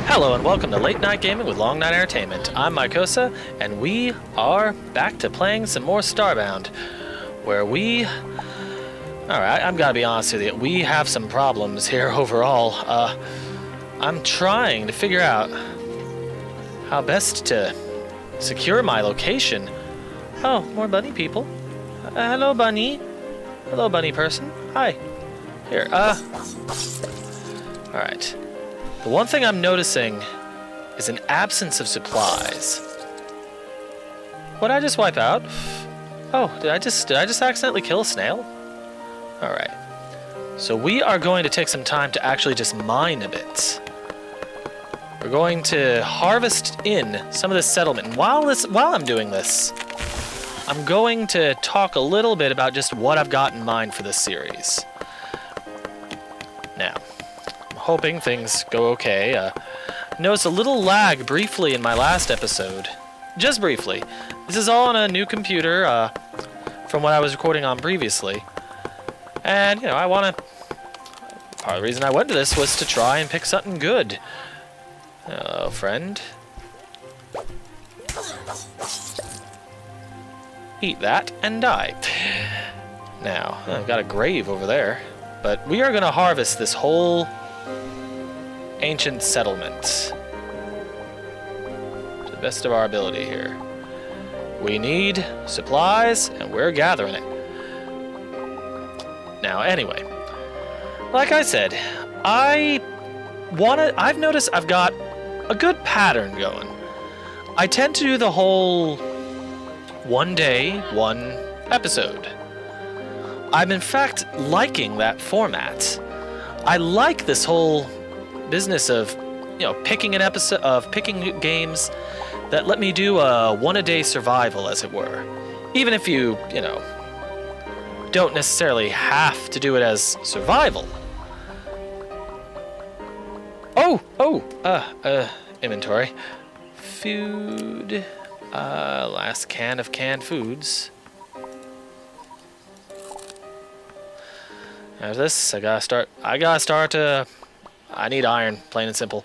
Hello and welcome to Late Night Gaming with Long Night Entertainment. I'm Mycosa, and we are back to playing some more Starbound, where we... Alright, I'm gotta be honest with you, we have some problems here overall. I'm trying to figure out how best to secure my location. Oh, more bunny people. Hello, bunny. Hello, bunny person. Hi. Here, Alright. The one thing I'm noticing is an absence of supplies. What did I just wipe out? Oh, did I just accidentally kill a snail? Alright. So we are going to take some time to actually just mine a bit. We're going to harvest in some of this settlement. And while I'm doing this, I'm going to talk a little bit about just what I've got in mind for this series. Now, hoping things go okay. Noticed a little lag briefly in my last episode. Just briefly. This is all on a new computer from what I was recording on previously. And, you know, part of the reason I went to this was to try and pick something good. Hello, friend. Eat that and die. Now, I've got a grave over there. But we are going to harvest this whole ancient settlement to the best of our ability here. We need supplies, and we're gathering it. Now, anyway, like I said, I've noticed I've got a good pattern going. I tend to do the whole one day, one episode. I'm in fact liking that format. I like this whole business of, you know, picking games that let me do a one-a-day survival, as it were. Even if you know, don't necessarily have to do it as survival. Inventory. Food. Last can of canned foods. There's this. I need iron, plain and simple.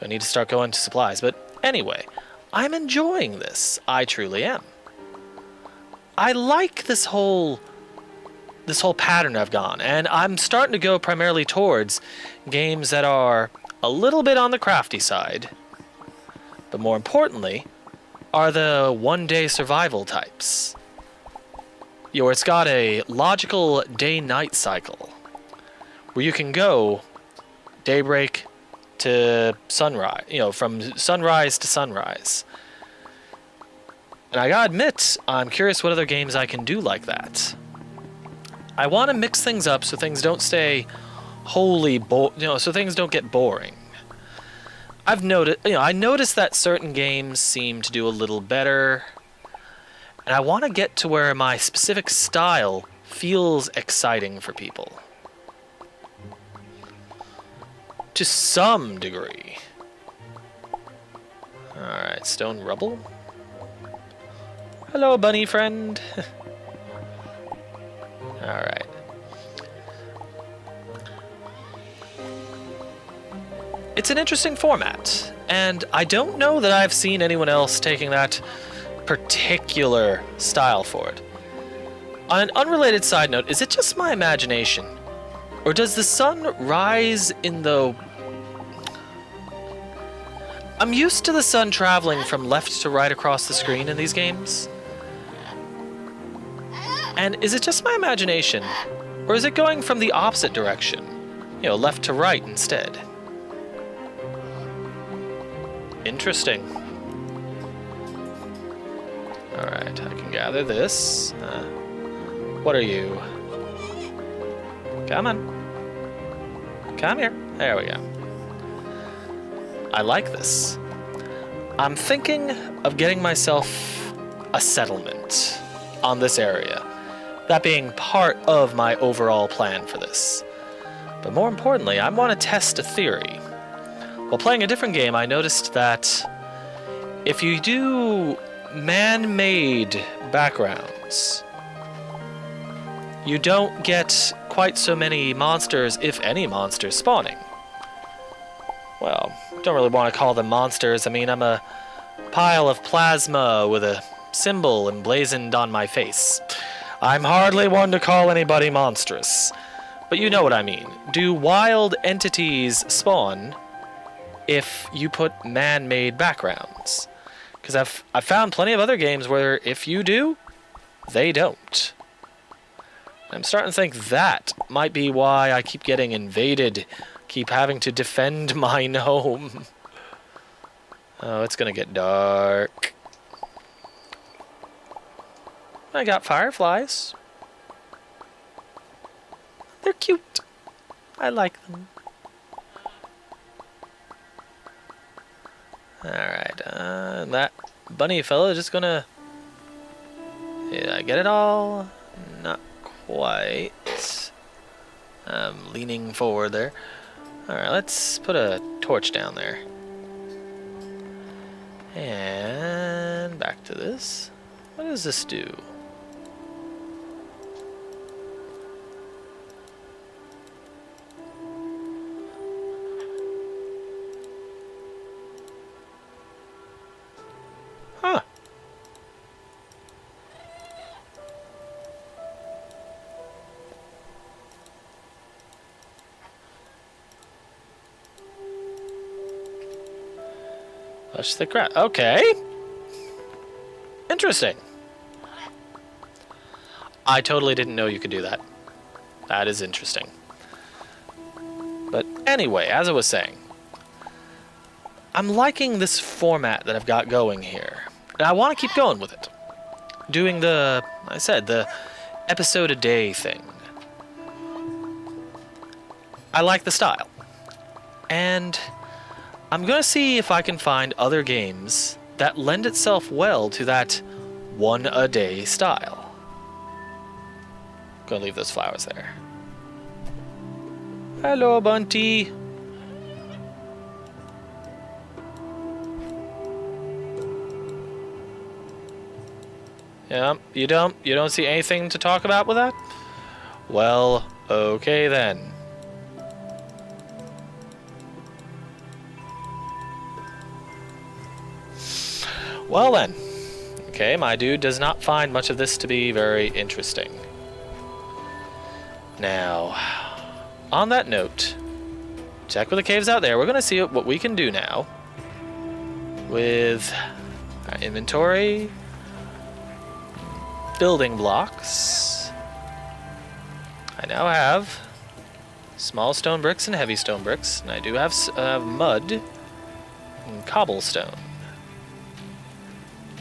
I need to start going to supplies. But anyway, I'm enjoying this. I truly am. I like this whole pattern I've gone, and I'm starting to go primarily towards games that are a little bit on the crafty side, but more importantly, are the one-day survival types. Where it's got a logical day-night cycle, where you can go daybreak to sunrise, you know, from sunrise to sunrise. And I gotta admit, I'm curious what other games I can do like that. I want to mix things up so things don't stay so things don't get boring. I noticed that certain games seem to do a little better, and I want to get to where my specific style feels exciting for people. To some degree. Alright, stone rubble. Hello, bunny friend. Alright. It's an interesting format, and I don't know that I've seen anyone else taking that particular style for it. On an unrelated side note, is it just my imagination? Or does the sun rise in the... I'm used to the sun traveling from left to right across the screen in these games. And is it just my imagination? Or is it going from the opposite direction? You know, left to right instead. Interesting. Alright, I can gather this. What are you? Come on. Come here. There we go. I like this. I'm thinking of getting myself a settlement on this area. That being part of my overall plan for this. But more importantly, I want to test a theory. While playing a different game, I noticed that if you do man-made backgrounds, you don't get quite so many monsters, if any monsters, spawning. well, don't really want to call them monsters. I mean, I'm a pile of plasma with a symbol emblazoned on my face. I'm hardly one to call anybody monstrous. But you know what I mean. Do wild entities spawn if you put man-made backgrounds? Because I've found plenty of other games where if you do, they don't. I'm starting to think that might be why I keep getting invaded, keep having to defend my home. Oh, it's gonna get dark. I got fireflies. They're cute. I like them. Alright, that bunny fella is just gonna... Did I get it all? Not quite. I'm leaning forward there. Alright, let's put a torch down there. And back to this. What does this do? Huh. Flush the crap. Okay. Interesting. I totally didn't know you could do that. That is interesting. But anyway, as I was saying, I'm liking this format that I've got going here. And I want to keep going with it. Doing the episode a day thing. I like the style. And I'm going to see if I can find other games that lend itself well to that one a day style. Gonna leave those flowers there. Hello, Bunty. Yeah, you don't see anything to talk about with that? Well, okay then. Well then. Okay, my dude does not find much of this to be very interesting. Now, on that note, check with the caves out there. We're going to see what we can do now with our inventory, building blocks. I now have small stone bricks and heavy stone bricks, and I do have mud and cobblestone.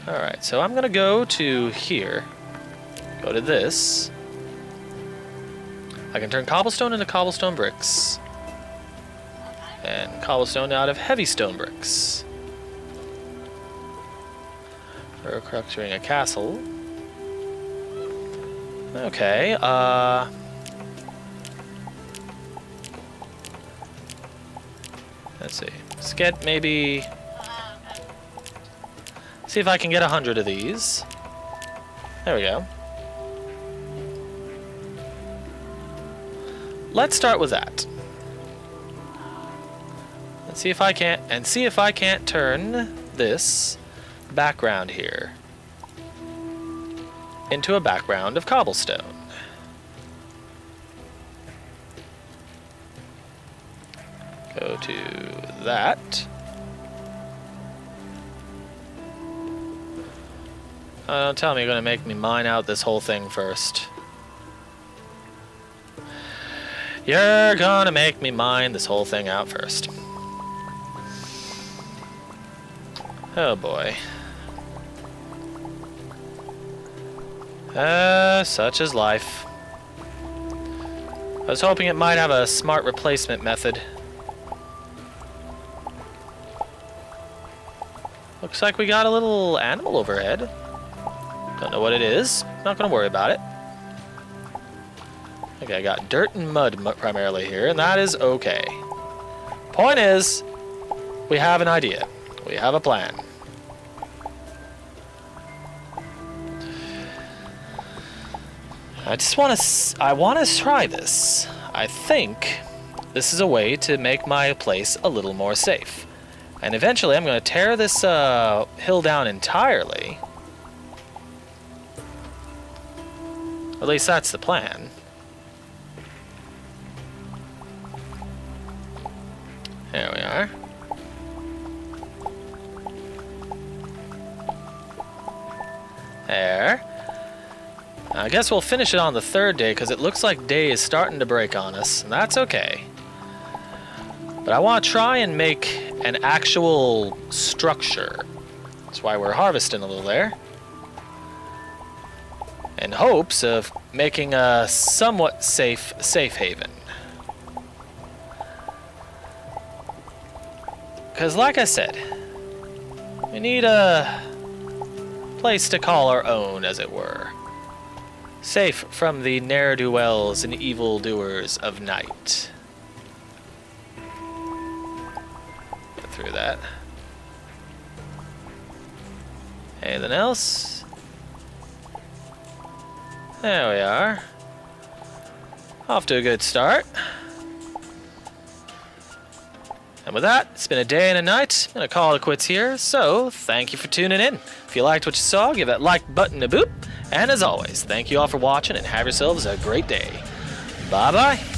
Alright, so I'm going to go to here, go to this. I can turn cobblestone into cobblestone bricks, and cobblestone out of heavy stone bricks. For constructing a castle. Okay, let's see. Let's get maybe... See if I can get 100 of these. There we go. Let's start with that. Let's see if I can't turn this background here into a background of cobblestone. Go to that. Don't tell me you're gonna make me mine out this whole thing first. You're gonna make me mine this whole thing out first. Oh boy. Such is life. I was hoping it might have a smart replacement method. Looks like we got a little animal overhead. Don't know what it is. Not gonna worry about it. Okay, I got dirt and mud primarily here, and that is okay. Point is, we have an idea. We have a plan. I want to try this. I think this is a way to make my place a little more safe. And eventually I'm going to tear this hill down entirely. At least that's the plan. There we are. There. I guess we'll finish it on the third day because it looks like day is starting to break on us, and that's okay. But I want to try and make an actual structure. That's why we're harvesting a little there. In hopes of making a somewhat safe haven. Because like I said, we need a place to call our own, as it were. Safe from the ne'er-do-wells and evildoers of night. Get through that. Anything else? There we are. Off to a good start. And with that, it's been a day and a night. I'm going to call it quits here, so thank you for tuning in. If you liked what you saw, give that like button a boop. And as always, thank you all for watching and have yourselves a great day. Bye-bye.